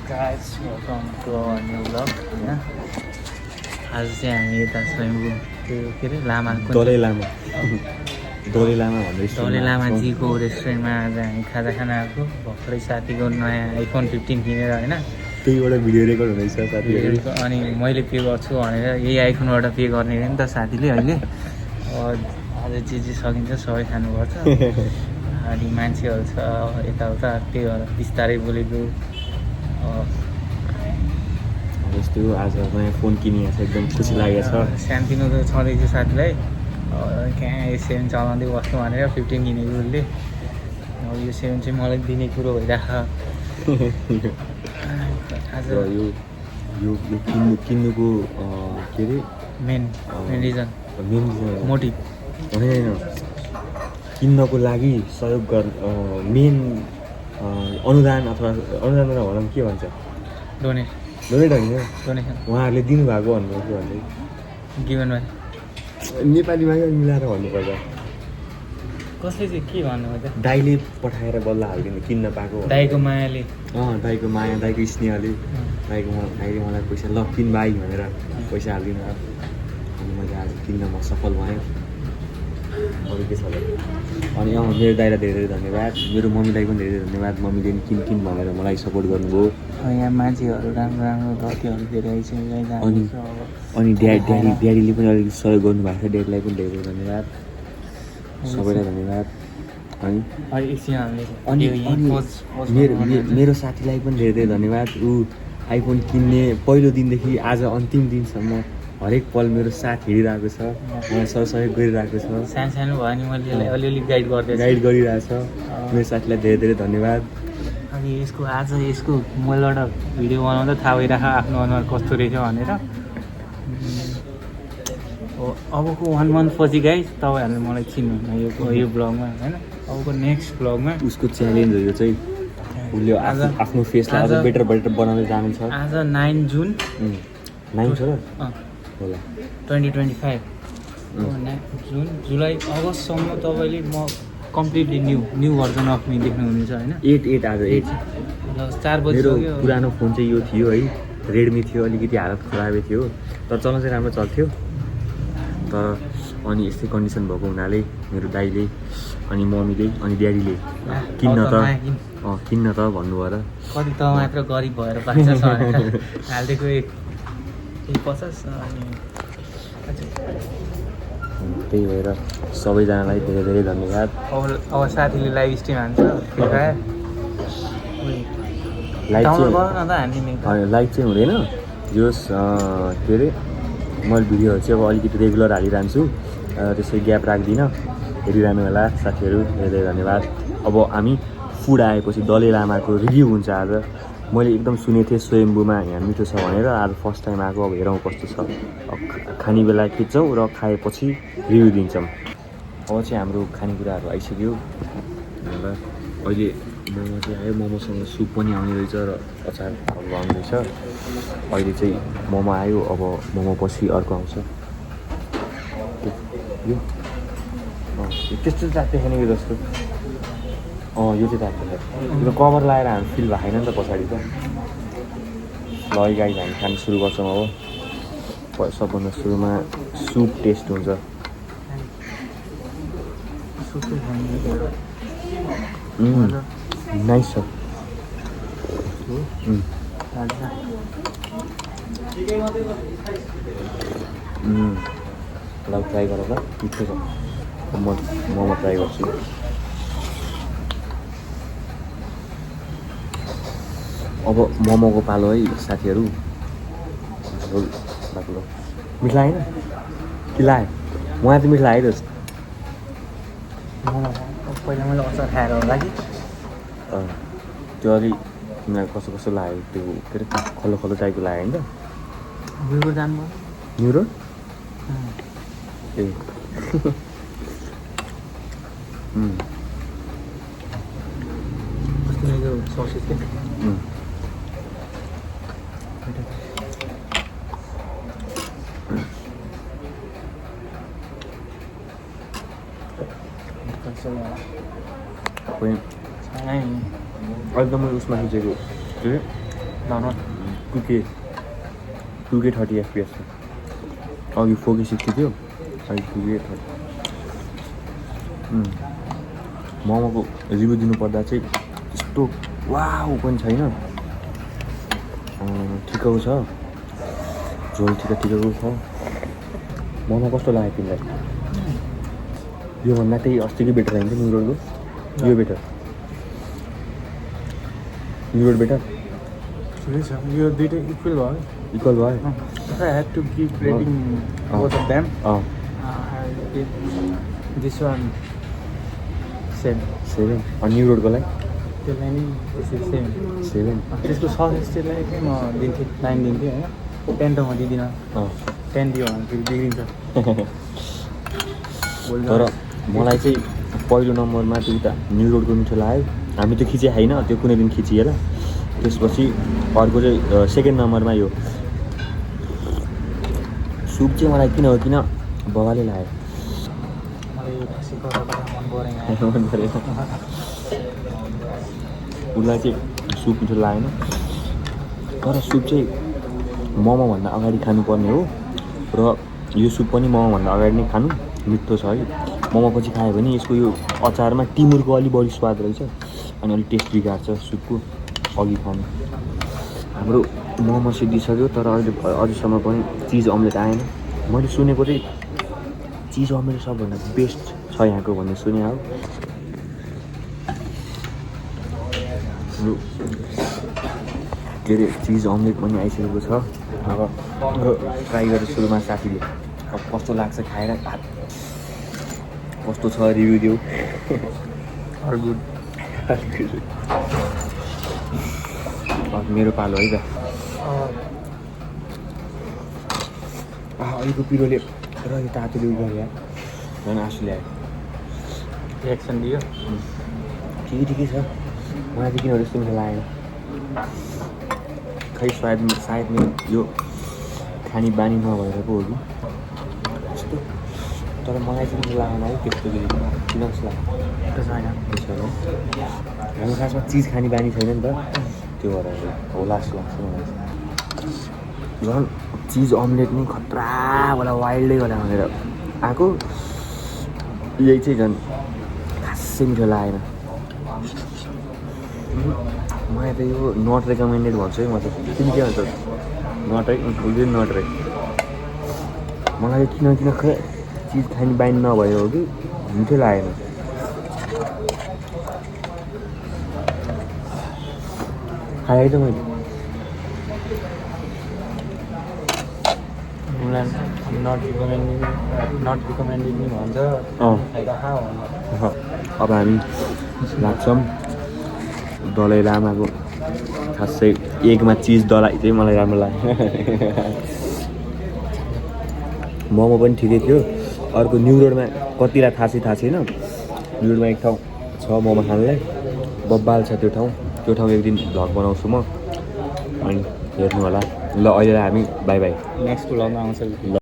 guys, welcome to our new vlog होइन आज चाहिँ हामी यता स्वयम्भू त्यो के अरे लामा दलाई लामा भन्ने दलाई लामाजीको रेस्टुरेन्टमा आज हामी खाजा खान आएको भर्खरै साथीको नयाँ आइफोन 15 किनेर होइन त्यहीबाट भिडियो रेकर्ड हुँदैछ साथीहरू अनि मैले पे गर्छु भनेर यही आइफोनबाट पे गर्ने अरे नि त साथीले अहिले आज जे सकिन्छ सबै खानुपर्छ अनि मान्छेहरू छ यताउता त्यही भएर बिस्तारै बोलेको जस्तो आज नयाँ फोन किनिएको छ एकदम खुसी लागेको छ सानोतिनो त छँदैछ साथीलाई कहाँ यो 7 चलाउँदै बस्नु भनेर 15 किनेको उसले अब यो 7 चाहिँ मलाई दिने कुरो भइरहेको आज यो किन्नुको के अरे मेन रिजन मोटिभ होइन किन्नको लागि सहयोग मेन अनुदान अथवा अनुदान भनौँ के भन्छ डोनेट होइन डोनेसन उहाँहरूले दिनुभएको भन्नु के भन्दै गिभन भाइ नेपालीमा मिलाएर भन्नुपर्छ कसले चाहिँ के भन्नुभयो त दाइले पठाएर बल्ल हालिदिनु किन्न पाएको दाइको मायाले दाइको माया दाइको स्नेहले दाइले मलाई पैसा ल किन भाइ भनेर पैसा हालिदिनु अनि मैले आज किन्न म सफल भएँ अरू के छ अनि मेरो दाइलाई धेरै धेरै धन्यवाद मेरो मम्मीलाई पनि धेरै धेरै धन्यवाद मम्मीले पनि किन भनेर मलाई सपोर्ट गर्नुभयो यहाँ मान्छेहरू राम्रो राम्रो धतीहरू धेरै अनि ड्याडीले पनि अलिकति सहयोग गर्नुभएको छ ड्याडीलाई पनि धेरै धेरै धन्यवाद सबैलाई धन्यवाद अनि मेरो साथीलाई पनि धेरै धेरै धन्यवाद ऊ आइफोन किन्ने पहिलो दिनदेखि आज अन्तिम दिनसम्म हरेक पल मेरो साथ हिँडिरहेको छ मलाई सहयोग गरिरहेको छ सानो भयो नि मैले अलिअलि गाइड गरिरहेको छ मेरो साथीलाई धेरै धेरै धन्यवाद अनि यसको मोबाइलबाट भिडियो बनाउँदा थाहा भइरहेको आफ्नो अनुहार कस्तो रहेछ भनेर अबको 1 मन्थ पछि गाइस तपाईँहरूले मलाई चिन्नुहुन्न यो ब्लगमा होइन अबको नेक्स्ट ब्लगमा उसको च्यालेन्ज हो यो चाहिँ उसले आफ्नो फेसलाई अझ बेटर बनाउँदै जानु छ आज 9 जुन 9 छ र होला 2025 जुन जुलाई अगस्तसम्म तपाईँले म completely new version of me देख्नुहुनेछ होइन 8 आज 8 4 बजी मेरो पुरानो फोन चाहिँ यो थियो है रेडमी थियो अलिकति हालत खराबै थियो तर चल्न चाहिँ राम्रो चल्थ्यो तर अनि यस्तै कन्डिसन भएको हुनाले मेरो दाइले अनि मम्मीले अनि ड्याडीले किन्न त भन्नुभयो र कति त मात्र गरिब भएर बाँच्छ हालिदिएको 150 अनि त्यही भएर सबैजनालाई धेरै धेरै धन्यवाद अब साथीले लाइभ स्ट्रिम हान्छ लाइभ चाहिँ हुँदैन जोस् के अरे मैले भिडियोहरू चाहिँ अब अलिकति रेगुलर हालिरहन्छु त्यसै ग्याप राख्दिनँ हेरिरहनु होला साथीहरू धेरै धेरै धन्यवाद अब हामी फुड आएपछि दलाई लामाको रिभ्यू हुन्छ आज मैले एकदम सुनेको थिएँ स्वयम्भूमा यहाँ मिठो छ भनेर आज फर्स्ट टाइम आएको अब हेरौँ कस्तो छ खाने बेला खिच्छौँ र खाएपछि रिभ्यू दिन्छौँ अब चाहिँ हाम्रो खानेकुराहरू आइसक्यो र अहिले मोमो चाहिँ आयो मोमोसँग सुप पनि आउने रहेछ र अचारहरू आउँदैछ अहिले चाहिँ मोमो आयो अब मोमो पछि अर्को आउँछ यो त्यस्तो चाट्दै खाने जस्तो यो चाहिँ चाट्दै यो कभर लगाएर हामी फिल भएको छैन नि त पछाडि त ल गाई हामी खानु सुरु गर्छौँ अब सबभन्दा सुरुमा सुप टेस्ट हुन्छ नाइस छ ल ट्राई गर ल मिठो छ मोमो ट्राई गर्छु अब मोमोको पालो है साथीहरू मिठ लागेन कि लाग्यो उहाँ चाहिँ मिठ लागेको छ पहिला मैले अचार खाएर होला कि त्यो अलिक तिमीलाई कस्तो लाग्यो त्यो के अरे खल्लो टाइपको लाग्यो नि त न्युरो जानुभयो न्युरो ए ससेज के एकदमै उसमा खिचेको डाउनलोड 2K 30 FPS अघि 4K 60 थियो अहिले 2K 30 मोमोको रिभ्यू दिनुपर्दा चाहिँ त्यस्तो वाउ पनि छैन ठिकको छ झोल ठिकको छ मोमो कस्तो लाग्यो तिमीलाई योभन्दा त्यही अस्तिकै बेटर आइन्छ न्यु रोडको यो बेटर न्यु रोड बेटर ठिकै छ यो दुइटै इक्वल भयो इक्वल भयो I had to give rating both of them. I give this one 7. 7 अनि न्यु रोडको लागि त्यसलाई नि 7. 7 त्यसको सजेस्टेडलाई चाहिँ म दिन्थेँ 9 दिन्थेँ होइन 10 त म दिँदिनँ 10 दियो भने फेरि बिग्रिन्छ तर मलाई चाहिँ पहिलो नम्बरमा त्यो उता न्यु रोडको मिठो लाग्यो हामी त खिचे होइन त्यो कुनै दिन खिचिएर त्यसपछि अर्को चाहिँ सेकेन्ड नम्बरमा यो सुप चाहिँ मलाई किन हो किन बबाले लाग्यो मन परेन उसलाई चाहिँ सुप मिठो लागेन तर सुप चाहिँ मोमोभन्दा अगाडि खानुपर्ने हो र यो सुप पनि मोमोभन्दा अगाडि नै खानु मिठो छ है मोमो पछि खायो भने यसको यो अचारमा टिमुरको अलिक बढी स्वाद रहेछ अनि अलिक टेस्ट बिगार्छ सुपको अघि खानु हाम्रो मोमो सिद्धिसक्यो तर अहिले अझैसम्म पनि चिज अमलेट आएन मैले सुनेको चाहिँ चिज अमलेट सबभन्दा बेस्ट छ यहाँको भन्ने सुने हो के अरे चिज अमलेट पनि आइसकेको छ अब ट्राई गरेर सुरुमा साथीले अब कस्तो लाग्छ खाएर कस्तो छ रिभ्यू दिऊ गुड मेरो पालो है त अहिलेको पिरोले र यो तातोले उयो गरे झन् आँसु ल्यायो रिएक्सन दियो ठिकै छ मलाई चाहिँ किन त्यस्तो मिठो लागेन खै सायद मेरो यो खाने बानी नभएर पो हो कि त्यस्तो तर मलाई चाहिँ मिठो लागेन है त्यस्तो किन जस्तो लाग्यो हाम्रो खासमा चिज खाने बानी छैन नि त त्यो भएर होला जस्तो लाग्छ मलाई झन् चिज अमलेट नै खतरावाला वाइल्डै वाला भनेर आएको यही चाहिँ झन् खासै मिठो लागेन मलाई त यो नट रेकमेन्डेड भन्छु है म त तिमी के भन्छ नट है उसले नट रे मलाई किन खै चिज खाने बानी नभयो हो कि मिठो लागेन खाएँ त मैले नट रिकमेन्डेड नि भन्छ अब हामी लाग्छौँ दलाई लामाको खासै एकमा चिज दलाई चाहिँ मलाई राम्रो लाग्यो मोमो पनि ठिकै थियो अर्को न्यु रोडमा कतिलाई थाहा छैन न्यु रोडमा एक ठाउँ छ मोमो खानलाई बब्बाल छ त्यो ठाउँ एक दिन भ्लग बनाउँछु म अनि हेर्नु होला ल अहिले हामी बाई बाई नेक्स्ट भ्लगमा आउँछ